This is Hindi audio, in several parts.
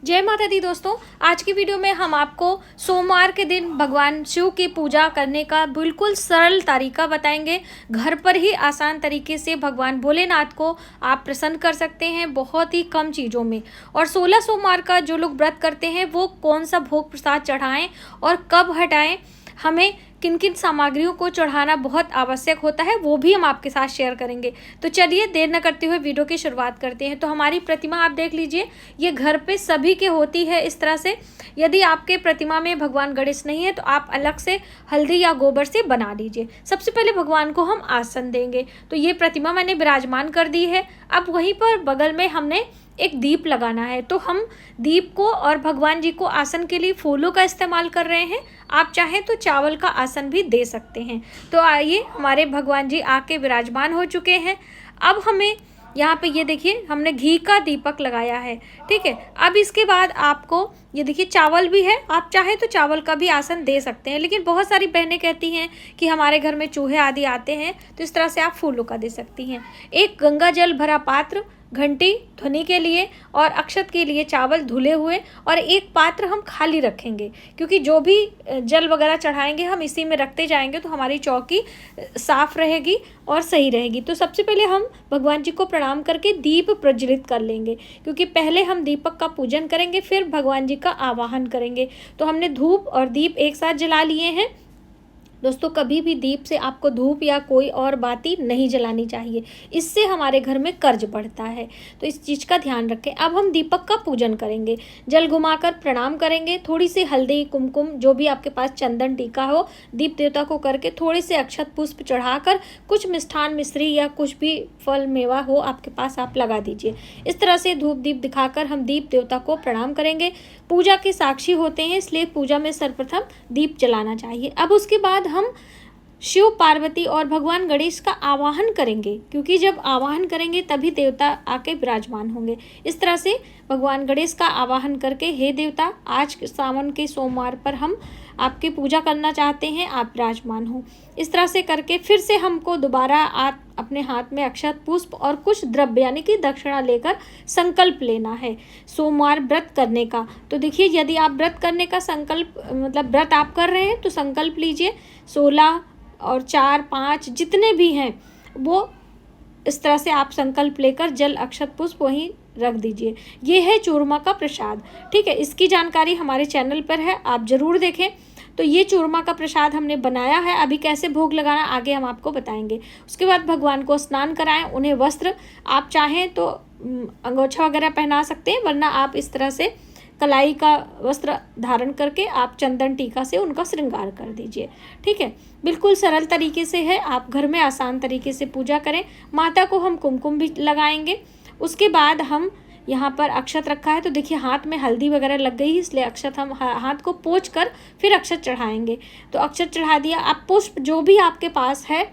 जय माता दी दोस्तों। आज की वीडियो में हम आपको सोमवार के दिन भगवान शिव की पूजा करने का बिल्कुल सरल तरीका बताएंगे। घर पर ही आसान तरीके से भगवान भोलेनाथ को आप प्रसन्न कर सकते हैं बहुत ही कम चीज़ों में। और 16 सोमवार का जो लोग व्रत करते हैं वो कौन सा भोग प्रसाद चढ़ाएं और कब हटाएं, हमें किन किन सामग्रियों को चढ़ाना बहुत आवश्यक होता है, वो भी हम आपके साथ शेयर करेंगे। तो चलिए देर न करते हुए वीडियो की शुरुआत करते हैं। तो हमारी प्रतिमा आप देख लीजिए, ये घर पे सभी के होती है इस तरह से। यदि आपके प्रतिमा में भगवान गणेश नहीं है तो आप अलग से हल्दी या गोबर से बना लीजिए। सबसे पहले भगवान को हम आसन देंगे। तो ये प्रतिमा मैंने विराजमान कर दी है। अब वहीं पर बगल में हमने एक दीप लगाना है। तो हम दीप को और भगवान जी को आसन के लिए फूलों का इस्तेमाल कर रहे हैं। आप चाहें तो चावल का आसन भी दे सकते हैं। तो आइए, हमारे भगवान जी आके विराजमान हो चुके हैं। अब हमें यहाँ पे ये देखिए, हमने घी का दीपक लगाया है, ठीक है। अब इसके बाद आपको ये देखिए चावल भी है, आप चाहे तो चावल का भी आसन दे सकते हैं। लेकिन बहुत सारी बहनें कहती हैं कि हमारे घर में चूहे आदि आते हैं, तो इस तरह से आप फूलों का दे सकती हैं। एक गंगा जल भरा पात्र, घंटी ध्वनि के लिए और अक्षत के लिए चावल धुले हुए, और एक पात्र हम खाली रखेंगे, क्योंकि जो भी जल वगैरह चढ़ाएंगे हम इसी में रखते जाएंगे तो हमारी चौकी साफ रहेगी और सही रहेगी। तो सबसे पहले हम भगवान जी को प्रणाम करके दीप प्रज्वलित कर लेंगे, क्योंकि पहले हम दीपक का पूजन करेंगे फिर भगवान जी का आवाहन करेंगे। तो हमने धूप और दीप एक साथ जला लिए हैं। दोस्तों, कभी भी दीप से आपको धूप या कोई और बाती नहीं जलानी चाहिए, इससे हमारे घर में कर्ज बढ़ता है। तो इस चीज़ का ध्यान रखें। अब हम दीपक का पूजन करेंगे, जल घुमाकर प्रणाम करेंगे, थोड़ी सी हल्दी कुमकुम जो भी आपके पास चंदन टीका हो दीप देवता को करके, थोड़े से अक्षत पुष्प चढ़ाकर, कुछ मिष्ठान मिश्री या कुछ भी फल मेवा हो आपके पास आप लगा दीजिए। इस तरह से धूप दीप दिखाकर हम दीप देवता को प्रणाम करेंगे। पूजा के साक्षी होते हैं, इसलिए पूजा में सर्वप्रथम दीप जलाना चाहिए। अब उसके बाद हम शिव पार्वती और भगवान गणेश का आवाहन करेंगे, क्योंकि जब आवाहन करेंगे तभी देवता आके विराजमान होंगे। इस तरह से भगवान गणेश का आवाहन करके, हे देवता, आज सावन के सोमवार पर हम आपकी पूजा करना चाहते हैं, आप विराजमान हो। इस तरह से करके फिर से हमको दोबारा अपने हाथ में अक्षत पुष्प और कुछ द्रव्य यानी कि दक्षिणा लेकर संकल्प लेना है सोमवार व्रत करने का। तो देखिए, यदि आप व्रत करने का संकल्प मतलब व्रत आप कर रहे हैं तो संकल्प लीजिए। 16 और 4, 5 जितने भी हैं वो इस तरह से आप संकल्प लेकर जल अक्षत पुष्प वहीं रख दीजिए। ये है चूरमा का प्रसाद, ठीक है। इसकी जानकारी हमारे चैनल पर है, आप ज़रूर देखें। तो ये चूरमा का प्रसाद हमने बनाया है। अभी कैसे भोग लगाना आगे हम आपको बताएंगे। उसके बाद भगवान को स्नान कराएं, उन्हें वस्त्र आप चाहें तो अंगोछा वगैरह पहना सकते हैं, वरना आप इस तरह से कलाई का वस्त्र धारण करके आप चंदन टीका से उनका श्रृंगार कर दीजिए, ठीक है। बिल्कुल सरल तरीके से है, आप घर में आसान तरीके से पूजा करें। माता को हम कुमकुम भी लगाएंगे। उसके बाद हम यहाँ पर अक्षत रखा है, तो देखिए हाथ में हल्दी वगैरह लग गई, इसलिए अक्षत हम हाथ को पोंछ कर फिर अक्षत चढ़ाएंगे। तो अक्षत चढ़ा दिया। आप पुष्प जो भी आपके पास है,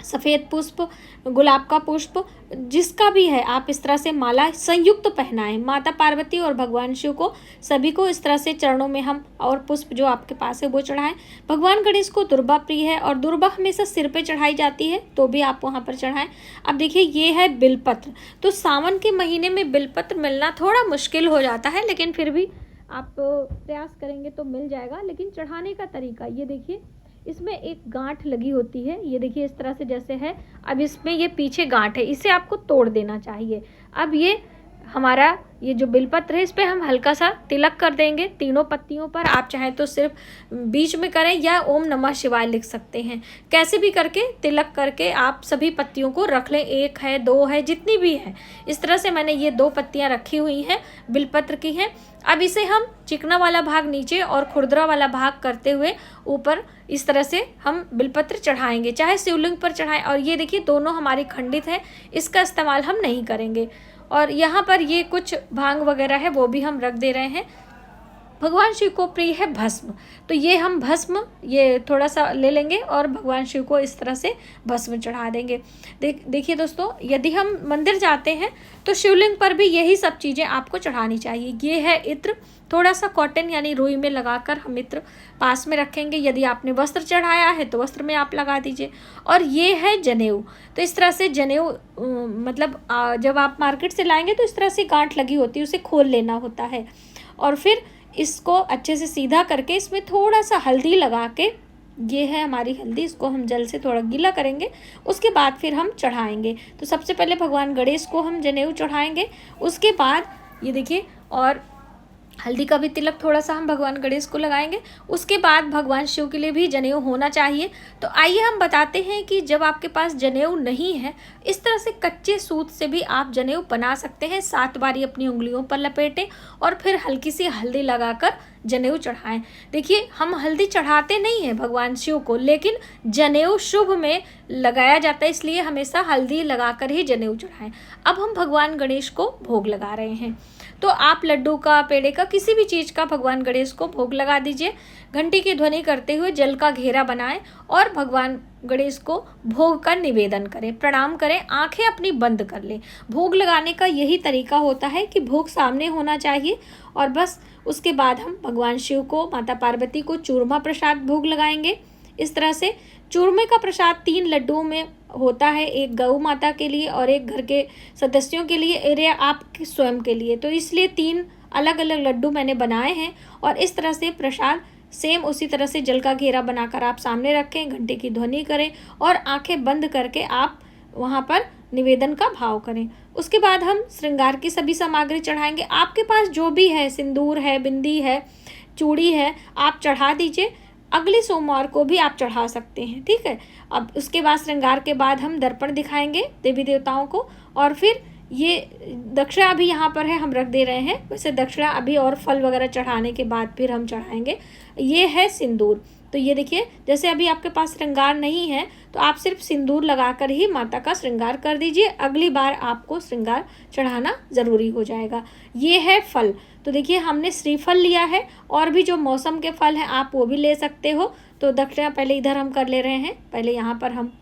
सफ़ेद पुष्प, गुलाब का पुष्प, जिसका भी है, आप इस तरह से माला संयुक्त पहनाएं। माता पार्वती और भगवान शिव को सभी को इस तरह से चरणों में हम और पुष्प जो आपके पास है वो चढ़ाएं। भगवान गणेश को दुर्बा प्रिय है और दुर्बा हमेशा सिर पे चढ़ाई जाती है, तो भी आप वहाँ पर चढ़ाएं। अब देखिए, ये है बिलपत्र। तो सावन के महीने में बिलपत्र मिलना थोड़ा मुश्किल हो जाता है, लेकिन फिर भी आप प्रयास करेंगे तो मिल जाएगा। लेकिन चढ़ाने का तरीका ये देखिए, इसमें एक गांठ लगी होती है, ये देखिए इस तरह से जैसे है। अब इसमें ये पीछे गांठ है, इसे आपको तोड़ देना चाहिए। अब ये हमारा ये जो बिलपत्र है, इस पे हम हल्का सा तिलक कर देंगे तीनों पत्तियों पर। आप चाहें तो सिर्फ बीच में करें या ओम नमः शिवाय लिख सकते हैं। कैसे भी करके तिलक करके आप सभी पत्तियों को रख लें, 1 है 2 है जितनी भी है। इस तरह से मैंने ये 2 पत्तियां रखी हुई हैं, बिलपत्र की हैं। अब इसे हम चिकना वाला भाग नीचे और खुरदरा वाला भाग करते हुए ऊपर इस तरह से हम बिलपत्र चढ़ाएंगे, चाहे शिवलिंग पर चढ़ाएं। और ये देखिए दोनों हमारी खंडित है, इसका इस्तेमाल हम नहीं करेंगे। और यहाँ पर ये कुछ भांग वगैरह है वो भी हम रख दे रहे हैं। भगवान शिव को प्रिय है भस्म, तो ये हम भस्म ये थोड़ा सा ले लेंगे और भगवान शिव को इस तरह से भस्म चढ़ा देंगे। देखिए दोस्तों, यदि हम मंदिर जाते हैं तो शिवलिंग पर भी यही सब चीज़ें आपको चढ़ानी चाहिए। ये है इत्र, थोड़ा सा कॉटन यानी रुई में लगाकर हम इत्र पास में रखेंगे। यदि आपने वस्त्र चढ़ाया है तो वस्त्र में आप लगा दीजिए। और ये है जनेऊ, तो इस तरह से जनेऊ मतलब जब आप मार्केट से लाएंगे तो इस तरह से गांठ लगी होती है, उसे खोल लेना होता है। और फिर इसको अच्छे से सीधा करके इसमें थोड़ा सा हल्दी लगा के, ये है हमारी हल्दी, इसको हम जल से थोड़ा गीला करेंगे, उसके बाद फिर हम चढ़ाएंगे। तो सबसे पहले भगवान गणेश को हम जनेऊ चढ़ाएंगे, उसके बाद ये देखिए, और हल्दी का भी तिलक थोड़ा सा हम भगवान गणेश को लगाएंगे। उसके बाद भगवान शिव के लिए भी जनेऊ होना चाहिए। तो आइए हम बताते हैं कि जब आपके पास जनेऊ नहीं है, इस तरह से कच्चे सूत से भी आप जनेऊ बना सकते हैं। 7 बारी अपनी उंगलियों पर लपेटें और फिर हल्की सी हल्दी लगाकर जनेऊ चढ़ाएं। देखिए, हम हल्दी चढ़ाते नहीं हैं भगवान शिव को, लेकिन जनेऊ शुभ में लगाया जाता है, इसलिए हमेशा हल्दी लगाकर ही जनेऊ चढ़ाएं। अब हम भगवान गणेश को भोग लगा रहे हैं, तो आप लड्डू का, पेड़े का, किसी भी चीज़ का भगवान गणेश को भोग लगा दीजिए। घंटी की ध्वनि करते हुए जल का घेरा बनाएं और भगवान गणेश को भोग का निवेदन करें, प्रणाम करें, आंखें अपनी बंद कर लें। भोग लगाने का यही तरीका होता है कि भोग सामने होना चाहिए और बस उसके बाद हम भगवान शिव को, माता पार्वती को चूरमा प्रसाद भोग लगाएंगे। इस तरह से चूरमे का प्रसाद 3 लड्डुओं में होता है, एक गौ माता के लिए और एक घर के सदस्यों के लिए और आपके स्वयं के लिए। तो इसलिए 3 अलग अलग लड्डू मैंने बनाए हैं और इस तरह से प्रसाद सेम उसी तरह से जल का घेरा बनाकर आप सामने रखें, घंटे की ध्वनि करें और आंखें बंद करके आप वहाँ पर निवेदन का भाव करें। उसके बाद हम श्रृंगार की सभी सामग्री चढ़ाएंगे। आपके पास जो भी है, सिंदूर है, बिंदी है, चूड़ी है, आप चढ़ा दीजिए। अगले सोमवार को भी आप चढ़ा सकते हैं, ठीक है। अब उसके बाद श्रृंगार के बाद हम दर्पण दिखाएंगे देवी देवताओं को और फिर ये दक्षिणा अभी यहाँ पर है, हम रख दे रहे हैं। वैसे दक्षिणा अभी और फल वगैरह चढ़ाने के बाद फिर हम चढ़ाएंगे। ये है सिंदूर, तो ये देखिए, जैसे अभी आपके पास श्रृंगार नहीं है तो आप सिर्फ सिंदूर लगाकर ही माता का श्रृंगार कर दीजिए। अगली बार आपको श्रृंगार चढ़ाना ज़रूरी हो जाएगा। ये है फल, तो देखिए हमने श्रीफल लिया है और भी जो मौसम के फल हैं आप वो भी ले सकते हो। तो दक्षिणा पहले इधर हम कर ले रहे हैं, पहले यहाँ पर हम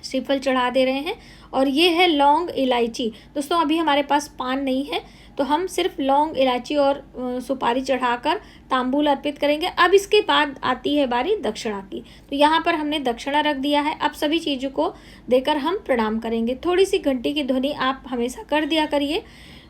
श्रीफल चढ़ा दे रहे हैं। और ये है लौंग इलायची। दोस्तों, अभी हमारे पास पान नहीं है तो हम सिर्फ लौंग, इलायची और सुपारी चढ़ाकर तांबूल अर्पित करेंगे। अब इसके बाद आती है बारी दक्षिणा की, तो यहाँ पर हमने दक्षिणा रख दिया है। अब सभी चीज़ों को देकर हम प्रणाम करेंगे। थोड़ी सी घंटी की ध्वनि आप हमेशा कर दिया करिए।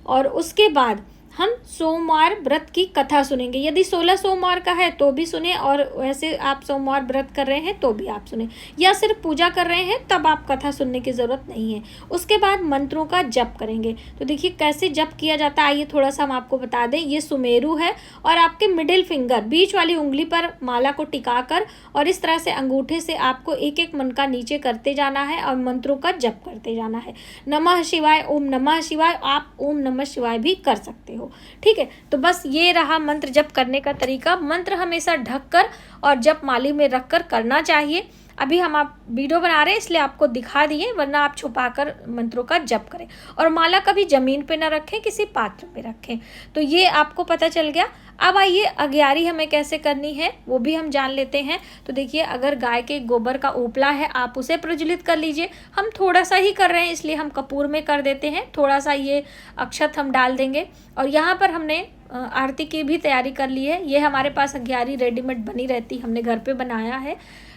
और उसके बाद हम सोमवार व्रत की कथा सुनेंगे। यदि 16 सोमवार का है तो भी सुने, और वैसे आप सोमवार व्रत कर रहे हैं तो भी आप सुने, या सिर्फ पूजा कर रहे हैं तब आप कथा सुनने की ज़रूरत नहीं है। उसके बाद मंत्रों का जप करेंगे। तो देखिए कैसे जप किया जाता है, आइए थोड़ा सा हम आपको बता दें। ये सुमेरु है और आपके मिडिल फिंगर, बीच वाली उंगली पर माला को टिकाकर और इस तरह से अंगूठे से आपको एक एक मन का नीचे करते जाना है और मंत्रों का जप करते जाना है। नमः शिवाय, ओम नमः शिवाय, आप ओम नमः शिवाय भी कर सकते हो, ठीक है। तो बस ये रहा मंत्र जप करने का तरीका। मंत्र हमेशा ढककर और जप माली में रखकर करना चाहिए। अभी हम आप वीडियो बना रहे हैं इसलिए आपको दिखा दिए, वरना आप छुपाकर मंत्रों का जप करें। और माला कभी जमीन पे ना रखें, किसी पात्र में रखें। तो ये आपको पता चल गया। अब आइए अग्यारी हमें कैसे करनी है वो भी हम जान लेते हैं। तो देखिए, अगर गाय के गोबर का उपला है आप उसे प्रज्वलित कर लीजिए। हम थोड़ा सा ही कर रहे हैं इसलिए हम कपूर में कर देते हैं। थोड़ा सा ये अक्षत हम डाल देंगे और यहाँ पर हमने आरती की भी तैयारी कर ली है। ये हमारे पास अग्यारी रेडीमेड बनी रहती, हमने घर पे बनाया है,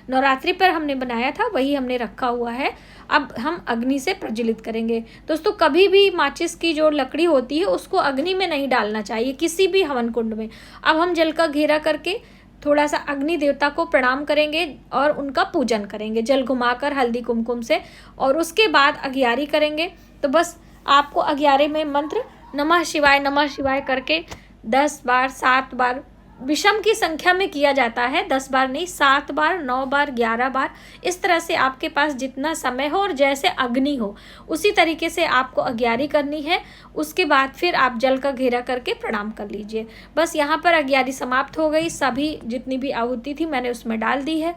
नवरात्रि पर हमने बनाया था, वही हमने रखा हुआ है। अब हम अग्नि से प्रज्वलित करेंगे। दोस्तों, कभी भी माचिस की जो लकड़ी होती है उसको अग्नि में नहीं डालना चाहिए, किसी भी हवन कुंड में। अब हम जल का घेरा करके थोड़ा सा अग्नि देवता को प्रणाम करेंगे और उनका पूजन करेंगे जल घुमाकर हल्दी कुमकुम से, और उसके बाद अग्यारी करेंगे। तो बस आपको अग्यारे में मंत्र नमः शिवाय करके 10 बार, 7 बार, विषम की संख्या में किया जाता है, 10 बार नहीं, 7 बार, 9 बार, 11 बार, इस तरह से आपके पास जितना समय हो और जैसे अग्नि हो उसी तरीके से आपको अग्यारी करनी है। उसके बाद फिर आप जल का घेरा करके प्रणाम कर लीजिए। बस यहाँ पर अग्यारी समाप्त हो गई। सभी जितनी भी आहुति थी मैंने उसमें डाल दी है।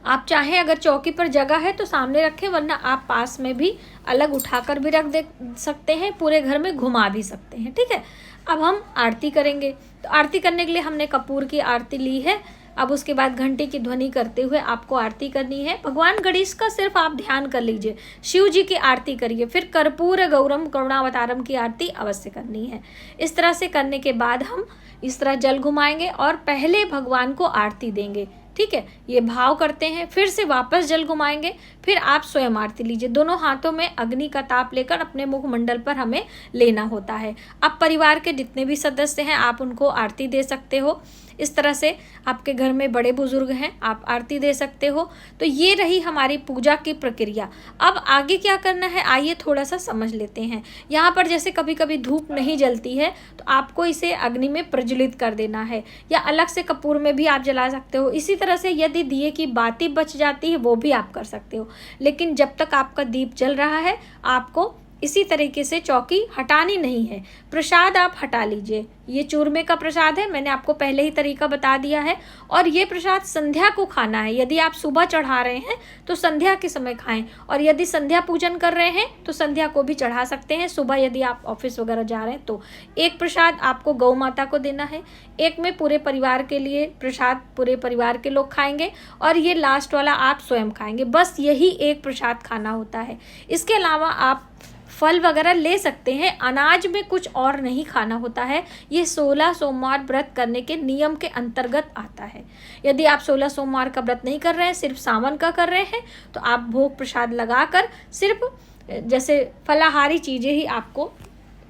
आप चाहें अगर चौकी पर जगह है तो सामने रखें, वरना आप पास में भी अलग उठाकर भी रख दे सकते हैं, पूरे घर में घुमा भी सकते हैं। ठीक है, अब हम आरती करेंगे। तो आरती करने के लिए हमने कपूर की आरती ली है। अब उसके बाद घंटी की ध्वनि करते हुए आपको आरती करनी है। भगवान गणेश का सिर्फ आप ध्यान कर लीजिए, शिव जी की आरती करिए, फिर कर्पूर गौरम करुणावतारम की आरती अवश्य करनी है। इस तरह से करने के बाद हम इस तरह जल घुमाएंगे और पहले भगवान को आरती देंगे। ठीक है, ये भाव करते हैं, फिर से वापस जल घुमाएंगे, फिर आप स्वयं आरती लीजिए। दोनों हाथों में अग्नि का ताप लेकर अपने मुखमंडल पर हमें लेना होता है। अब परिवार के जितने भी सदस्य हैं आप उनको आरती दे सकते हो। इस तरह से आपके घर में बड़े बुजुर्ग हैं, आप आरती दे सकते हो। तो ये रही हमारी पूजा की प्रक्रिया। अब आगे क्या करना है आइए थोड़ा सा समझ लेते हैं। यहाँ पर जैसे कभी कभी धूप नहीं जलती है तो आपको इसे अग्नि में प्रज्वलित कर देना है, या अलग से कपूर में भी आप जला सकते हो। इसी तरह से यदि दिए की बाती बच जाती है वो भी आप कर सकते हो, लेकिन जब तक आपका दीप जल रहा है आपको इसी तरीके से चौकी हटानी नहीं है। प्रसाद आप हटा लीजिए। ये चूरमे का प्रसाद है, मैंने आपको पहले ही तरीका बता दिया है। और ये प्रसाद संध्या को खाना है। यदि आप सुबह चढ़ा रहे हैं तो संध्या के समय खाएं, और यदि संध्या पूजन कर रहे हैं तो संध्या को भी चढ़ा सकते हैं, सुबह यदि आप ऑफिस वगैरह जा रहे हैं तो। एक प्रसाद आपको गौ माता को देना है, एक में पूरे परिवार के लिए प्रसाद पूरे परिवार के लोग खाएंगे, और ये लास्ट वाला आप स्वयं खाएंगे। बस यही एक प्रसाद खाना होता है। इसके अलावा आप फल वगैरह ले सकते हैं, अनाज में कुछ और नहीं खाना होता है। ये 16 सोमवार व्रत करने के नियम के अंतर्गत आता है। यदि आप 16 सोमवार का व्रत नहीं कर रहे हैं, सिर्फ सावन का कर रहे हैं, तो आप भोग प्रसाद लगाकर सिर्फ जैसे फलाहारी चीज़ें ही आपको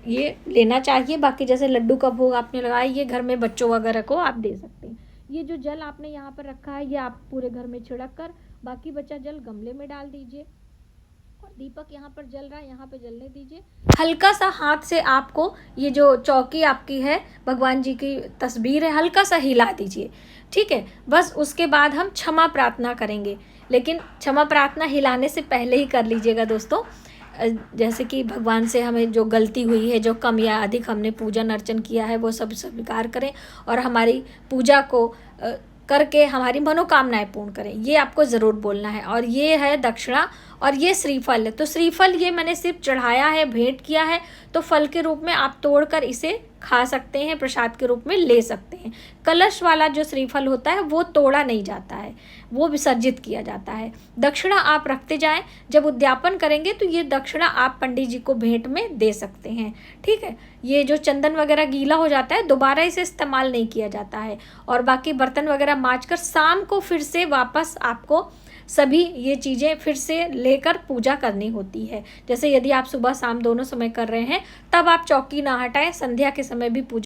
ये लेना चाहिए। बाकी जैसे लड्डू का भोग आपने लगाया, ये घर में बच्चों वगैरह को आप दे सकते हैं। ये जो जल आपने यहाँ पर रखा है ये आप पूरे घर में छिड़क कर बाकी बचा जल गमले में डाल दीजिए, और दीपक यहाँ पर जल रहा है यहाँ पे जलने दीजिए। हल्का सा हाथ से आपको ये जो चौकी आपकी है भगवान जी की तस्वीर है, हल्का सा हिला दीजिए। ठीक है, बस उसके बाद हम क्षमा प्रार्थना करेंगे, लेकिन क्षमा प्रार्थना हिलाने से पहले ही कर लीजिएगा दोस्तों। जैसे कि भगवान से हमें जो गलती हुई है, जो कम या अधिक हमने पूजन अर्चन किया है, वो सब स्वीकार करें और हमारी पूजा को करके हमारी मनोकामनाएं पूर्ण करें, ये आपको ज़रूर बोलना है। और ये है दक्षिणा, और ये श्रीफल है। तो श्रीफल ये मैंने सिर्फ चढ़ाया है, भेंट किया है, तो फल के रूप में आप तोड़कर इसे खा सकते हैं, प्रसाद के रूप में ले सकते हैं। कलश वाला जो श्रीफल होता है वो तोड़ा नहीं जाता है, वो विसर्जित किया जाता है। दक्षिणा आप रखते जाएं, जब उद्यापन करेंगे तो ये दक्षिणा आप पंडित जी को भेंट में दे सकते हैं। ठीक है, ये जो चंदन वगैरह गीला हो जाता है दोबारा इसे इस्तेमाल नहीं किया जाता है। और बाकी बर्तन वगैरह मांजकर शाम को फिर से वापस आपको सभी ये चीज़ें फिर से लेकर पूजा करनी होती है। जैसे यदि आप सुबह शाम दोनों समय कर रहे हैं तब आप चौकी ना हटाएं, संध्या के समय भी पूजा